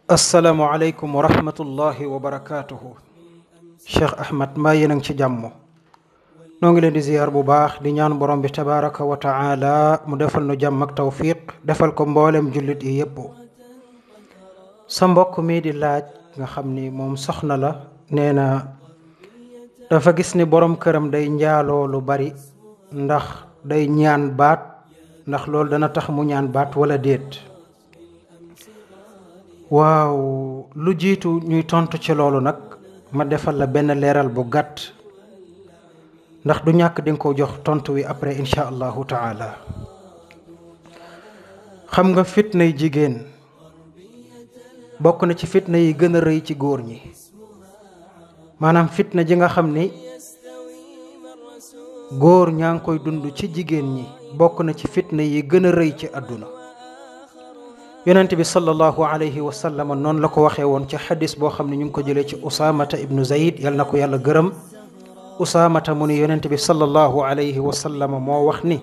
السلام عليكم ورحمة الله وبركاته. Cheikh Ahmad mbaa yéen a ngi ci jàmm noo ngi leen di ziyaar bu baax di ñaan borom bi tabaraka wa taala mu defal nu jàmm ak tawfiq defal ko mboolem jullit yi yépp. sa mbokk mi di laaj nga xam ni moom soxna la nee na dafa gis ni borom këram day njaaloo lu bari ndax day ñaan baat ndax loolu dana tax mu ñaan baat wala déet. waaw lu jiitu ñuy tontu ci loolu nag ma defal la benn leeral bu gàtt ndax du ñàkk di nga ko jox tontu wi après incha allahu taala. xam nga fitnay jigéen bokk na ci fitna yi gën a rëy ci góor ñi, maanaam fitna ji nga xam ni góor ñaa ngi koy dund ci jigéen ñi bokk na ci fitna yi gën a rëy ci àdduna. yonent bi sallallahu alayhi wa sallam noonu la ko waxee woon ci xadis boo xam ne ñu ngi ko jëlee ci usaamata ibnu zayd yal na ko yàlla gërëm. usaamata mu ni yonent bi sallallahu alayhi wa sallam moo wax ni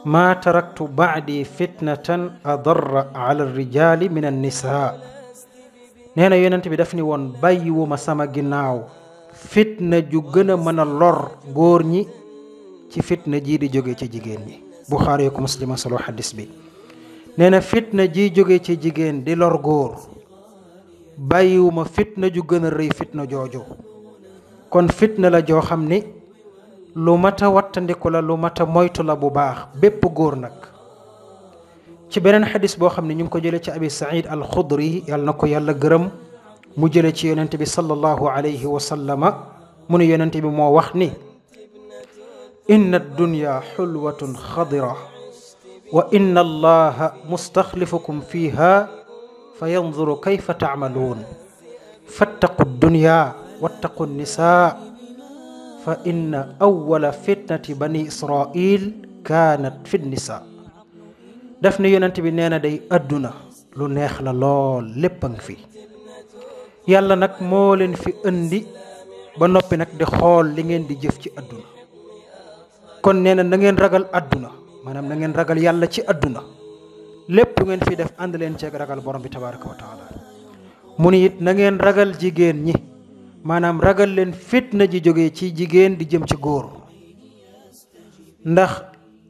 maa taraktu baadi fitnatan adarra ala rijali min annisaa. nee na yonent bi daf ni woon bàyyiwuma sama ginnaaw fitna ju gën a mën a lor góor ñi ci fitna jii di jóge ci jigéen ñi. buxaari ko muslima solo xadis bi. nee na fitna ji jóge ci jigéen di lor góor bàyyiwuma fitna ju gën a rëy fitna jooju. kon fitna la joo xam ni lu mat a wattandiku la, lu mat a moytu la bu baax bépp góor nag. ci beneen xadis boo xam ne ñu ngi ko jëlee ci abi saïd al xudri yàlla na ko yàlla gërëm mu jëlee ci yonent bi sallallahu alayhi wa sallama mu ne yonent bi moo wax ni inna dunya xulwatun xadira wa inna allaha mustaxlifukum fiha fa yanzuru kayfa taamaluun fattaqu dunya wattaqu nisaa fa inna awwala fitnati bani israil kaanat fi nisaa. daf ne yonent bi nee na day adduna lu neex la lool lépp a ngi fi, yàlla nag moo leen fi indi ba noppi nag di xool li ngeen di jëf ci adduna. kon nee na ngeen ragal adduna, maanaam na ngeen ragal yàlla ci adduna, lépp ngeen fi def ànd leen ceeg ragal borom bi tabaraka wa taala. mu ni it na ngeen ragal jigéen ñi, maanaam ragal leen fitna ji jógee ci jigéen di jëm ci góor, ndax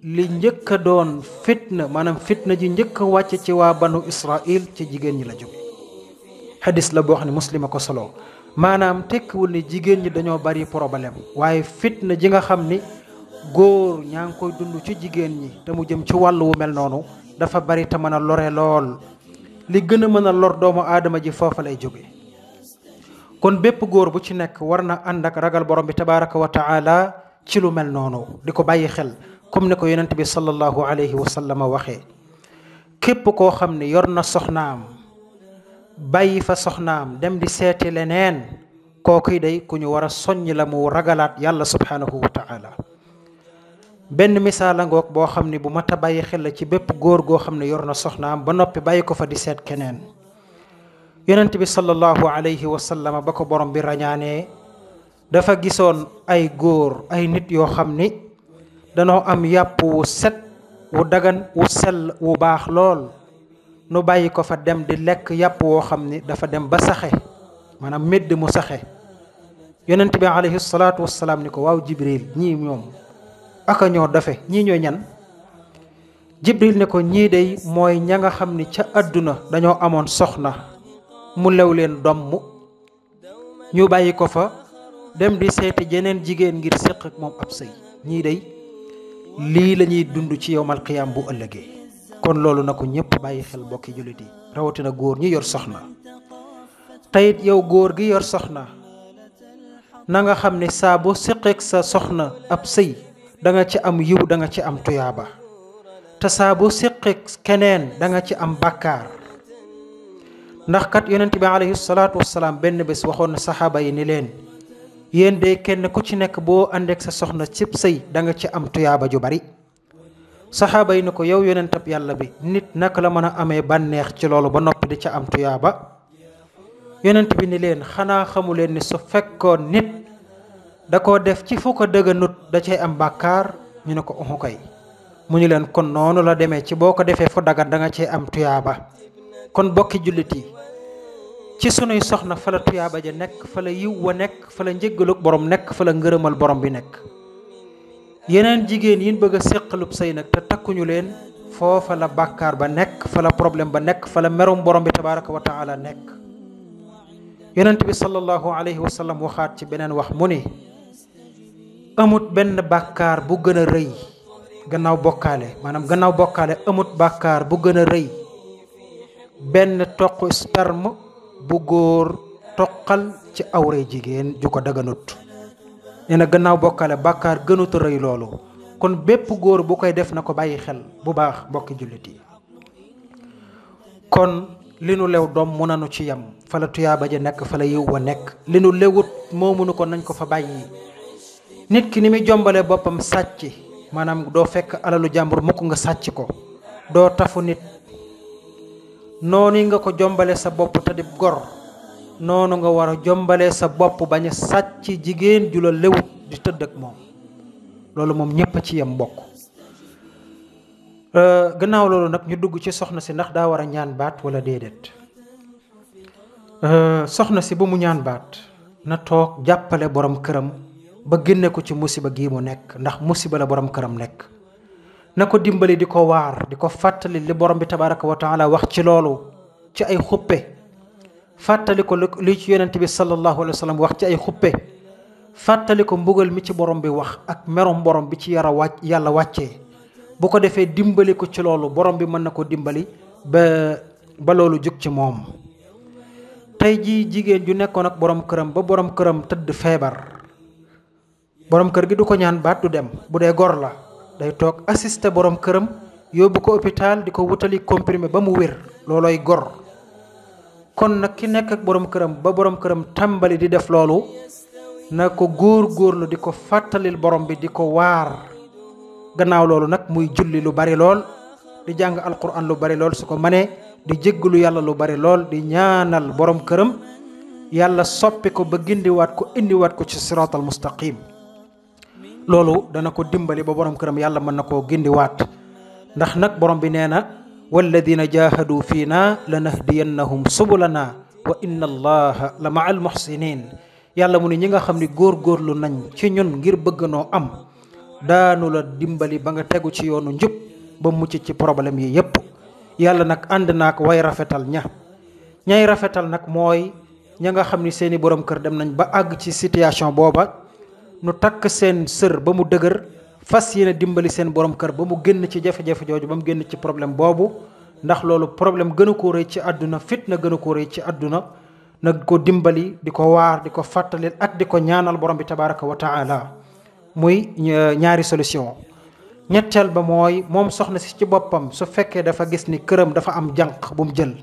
li njëkk a doon fitna, maanaam fitna ji njëkk a wàcc ci waa banu Israil ci jigéen ñi la jóge. xadis la boo xam ne muslima ko solo. maanaam tekkiwul ni jigéen ñi dañoo bari problème, waaye fitna ji nga xam ni góor ñaa ngi koy dund ci jigéen ñi te mu jëm ci wàllu wu mel noonu dafa bari te mën a lore lool. li gën a mën a lor doomu aadama ji foofa lay jóge. kon bépp góor bu ci nekk war na ànd ak ragal borom bi tabaraka wa taala ci lu mel noonu di ko bàyyi xel, comme ni ko yonent bi sallallahu alayhi wa sallam waxee. képp koo xam ne yor na soxnaam bàyyi fa soxnaam dem di seeti leneen, kookuy day ku ñu war a soññ la mu ragalaat yàlla subhanahu wa taala. benn misaal la ngoog boo xam ne bu mat a bàyyi xel la ci bépp góor goo xam ne yor na soxnaam ba noppi bàyyi ko fa di seet keneen. yonent bi sallallahu alayhi wa sallam ba ko borom bi rañaanee dafa gisoon ay góor, ay nit yoo xam ni danoo am yàpp wu set wu dagan wu sell wu baax lool, nu bàyyi ko fa dem di lekk yàpp woo xam ni dafa dem ba saxe, maanaam médd mu saxe. yonent bi alayhi salaatu wassalaam ni ko waaw jibril, ñii ñoom aka ñoo dafe, ñii ñoo ñan? jibril ne ko ñii day mooy ña nga xam ni ca àdduna dañoo amoon soxna mu lew leen domm, ñu bàyyi ko fa dem di seeti jeneen jigéen ngir séq ak moom ab sëy. ñii day lii la ñuy dund ci yowmal qiyaam bu ëllëgee. kon loolu na ko ñëpp bàyyi xel bokki jullit yi, rawatina góor ñi yor soxna. teyit yow góor gi yor soxna na nga xam ne saa bu séqeek sa soxna ab sëy da nga ci am yiw, da nga ci am tuyaaba, te saa bu séqeek keneen da nga ci am bàkkaar. ndax kat yonent bi alayhi salaatu wassalaam benn bés waxoon na saxaaba yi ni leen, yéen de kenn ku ci nekk boo àndeek sa soxna cib sëy da nga ci am tuyaaba ju bari. saxaaba yi ni ko yow yonentab yàlla bi, nit naka la mën a amee bànneex ci loolu ba noppi di ca am tuyaaba? yonent bi ni leen, xanaa xamu leen ni su fekkoon nit da koo def ci fu ko dëgganut da cay am bàkkaar? ñu ne ko uhu kay. mu ñu leen kon noonu la demee ci boo ko defee fu dagat da nga cee am tuyaaba. kon bokki jullit yi ci sunuy soxna fa la tuyaaba ja nekk, fa la yiw wa nekk, fa la njëggalug borom nekk, fa la ngërëmal borom bi nekk. yeneen jigéen yin bëgg a séqalub sëy nag te takkuñu leen, foofa la bàkkaar ba nekk, fa la problème ba nekk, fa la merum borom bi tabaraka wa taala nekk. yonent bi sallallahu alayhi wa sallam waxaat ci beneen wax mu ni amut benn bàkkaar bu gën a rëy gannaaw bokkaale, maanaam gannaaw bokkaale amut bàkkaar bu gën a rëy benn toq sperme bu góor toqal ci awre jigéen ju ko daganut. nee na gannaaw bokkaale bàkkaar gënut a rëy loolu. kon bépp góor bu koy def na ko bàyyi xel bu baax mbokki jullit yi. kon li nu lew doom mu nanu ci yam, fa la tuyaaba ja nekk, fa la yiw wa nekk. li nu lewut moomunu ko nañ ko fa bàyyi. nit ki ni muy jombalee boppam sàcc, maanaam doo fekk alalu jàmbur mukk nga sàcc ko, doo tafu nit, noonu nga ko jombale sa bopp te di gor, noonu nga war a jombale sa bopp bañ a sàcc jigéen ju la lewut di tëdd ak moom. loolu moom ñëpp a ci yem mbokk. gannaaw loolu nag ñu dugg ci soxna si ndax daa war a ñaan baat wala déedéet. soxna si bu mu ñaan baat, na toog jàppale borom këram ba génne ko ci musiba gii mu nekk, ndax musiba la borom këram nekk. na ko dimbali di ko waar, di ko fàttali li borom bi tabaraka wa taala wax ci loolu ci ay xuppe, fàttali ko li ci yonent bi sallallahu alayhi wa sallam wax ci ay xuppe, fàttali ko mbugal mi ci borom bi wax ak merom borom bi ci yàlla wàccee. bu ko defee dimbali ko ci loolu, borom bi mën na ko dimbali ba loolu jóg ci moom. tey jii jigéen ju nekkoon ak borom këram ba borom këram tëdd feebar, borom kër gi du ko ñaan baat, du dem. bu dee gor la day toog assister borom këram, yóbbu ko hôpital, di ko wutali comprimé ba mu wér. loolooy gor. kon nag ki nekk ak borom këram ba borom këram tàmbali di def loolu, na ko góorlu di ko fàttalil borom bi, di ko waar. gannaaw loolu nag muy julli lu bari lool, di jàng alquran lu bari lool su ko manee, di jéggalu yàlla lu bari lool, di ñaanal borom këram yàlla soppi ko ba gindiwaat ko, indiwaat ko ci siraatal mustaqim. loolu dana ko dimbali ba borom këram yàlla mën na koo gindiwaat. ndax nag borom bi nee na walladina jahadu fiina lanahdiyannahum subulana wa inna allaha la maa al muhsinin. yàlla mu ne ñi nga xam ne góorgóorlu nañ ci ñun ngir bëgg noo am, daanu la dimbali ba nga tegu ci yoonu njub ba mucc ci problème yi yépp. yàlla nag ànd naak way rafetal ñay rafetal nag mooy ña nga xam ni seeni borom kër dem nañ ba àgg ci situation booba, nu takk seen sër ba mu dëgër, fas yéene dimbali seen borom kër ba mu génn ci jafe-jafe jooju, ba mu génn ci problème boobu. ndax loolu problème gën a koo rëy ci àdduna, fitna gën a koo rëy ci àdduna. nag ko dimbali, di ko waar, di ko fàttali ak di ko ñaanal borom bi tabaraka wa taala. muy ñaari solution. ñetteel ba mooy moom soxna si ci boppam su fekkee dafa gis ni këram dafa am jànq bu mu jël,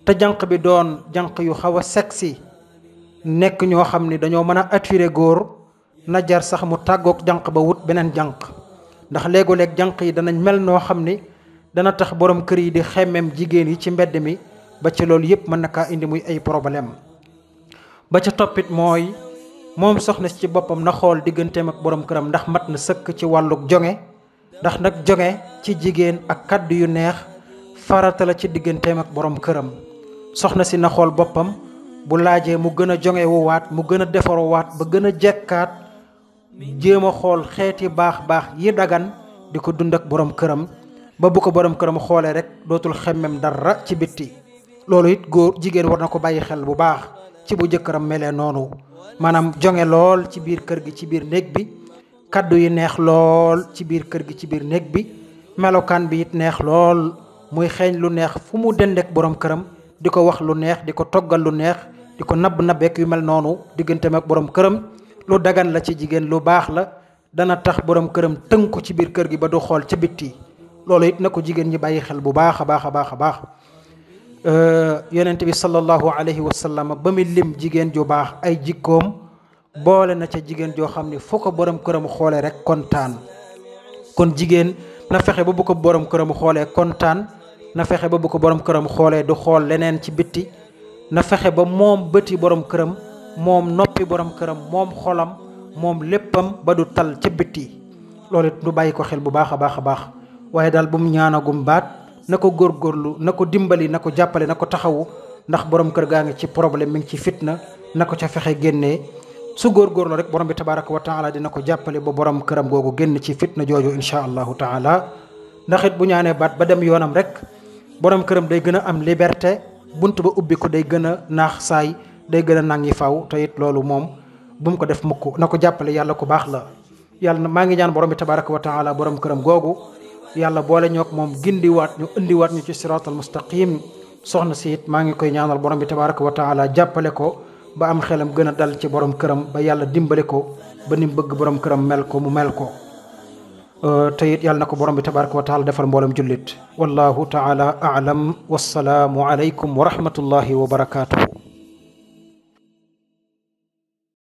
te jànq bi doon jànq yu xaw a sexy, nekk ñoo xam ni dañoo mën a attirer góor, na jar sax mu tàggoog jànq ba wut beneen jànq. ndax léegoo-léeg jànq yi danañ mel noo xam ni dana tax borom kër yi di xemmem jigéen yi ci mbedd mi, ba ci loolu yëpp mën na kaa indi muy ay problème. ba ca toppit mooy moom soxna si ci boppam na xool digganteem ak borom këram ndax mat na sëkk ci wàlluk jonge. ndax nag jonge ci jigéen ak kaddu yu neex farata la ci digganteem ak borom këram. soxna si na xool boppam, bu laajee mu gën a jonge wu waat, mu gën a defaru waat ba gën a jekkaat, jéem a xool xeeti baax yi dagan di ko dund ak borom këram, ba bu ko borom këram xoolee rek dootul xemmem dara ci bitti. loolu it jigéen war na ko bàyyi xel bu baax ci bu jëkkëram melee noonu, maanaam jonge lool ci biir kër gi, ci biir néeg bi, kaddu yi neex lool ci biir kër gi, ci biir néeg bi, melokaan bi it neex lool, muy xeeñ lu neex fu mu dendek borom këram, di ko wax lu neex, di ko toggal lu neex, di ko nabb-nabbeek yu mel noonu digganteem ak borom këram. lu dagan la ci jigéen, lu baax la, dana tax borom këram tënku ci biir kër gi ba du xool ca bitti. loolu it na ko jigéen ñi bàyyi xel bu baax a baax a baax a baax. yonent bi sallallahu alayhi wa sallam ba muy lim jigéen ju baax ay jikkoom, boole na ca jigéen joo xam ne foo ko borom këram xoolee rek kontaan. kon jigéen na fexe ba bu ko borom këram xoolee kontaan, na fexe ba bu ko borom këram xoolee du xool leneen ci bitti, na fexe ba moom bëti borom këram, moom noppi borom këram, moom xolam, moom léppam ba du tal ca bitti. loolu it du bàyyi ko xel bu baax a baax a baax. waaye daal bu mu ñaanagum baat, na ko góorgóorlu, na ko dimbali, na ko jàppale, na ko taxawu ndax borom kër gaa ngi ci problème mi ngi ci fitna na ko ca fexe génnee su góorgóorlu rek borom bi tabaraka wa taala dina ko jàppale ba borom këram googu génn ci fitna jooju insha allahu taala. ndax it bu ñaanee baat ba dem yoonam rek borom këram day gën a am liberté bunt ba ubbi ko day gën a naax saay day gën a nangi faw te it loolu moom bu mu ko def mukk na ko jàppale yàlla ku baax la. yàlla maa ngi ñaan borom bi tabaraka wa taala borom këram googu yàlla boole ñook moom gindiwaat ñu indiwaat ñu ci siraatal mustaqim. soxna si it maa ngi koy ñaanal borom bi tabaraka wa taala jàppale ko ba am xelam gën a dal ci borom këram ba yàlla dimbale ko ba ni mu bëgg borom këram mel ko mu mel ko. te it yàlla na ko borom bi tabaraka wa taala defal mboolem jullit wallahu taala aalam wassalaamu alaykum wa rahmatullahi wa barakatuhu.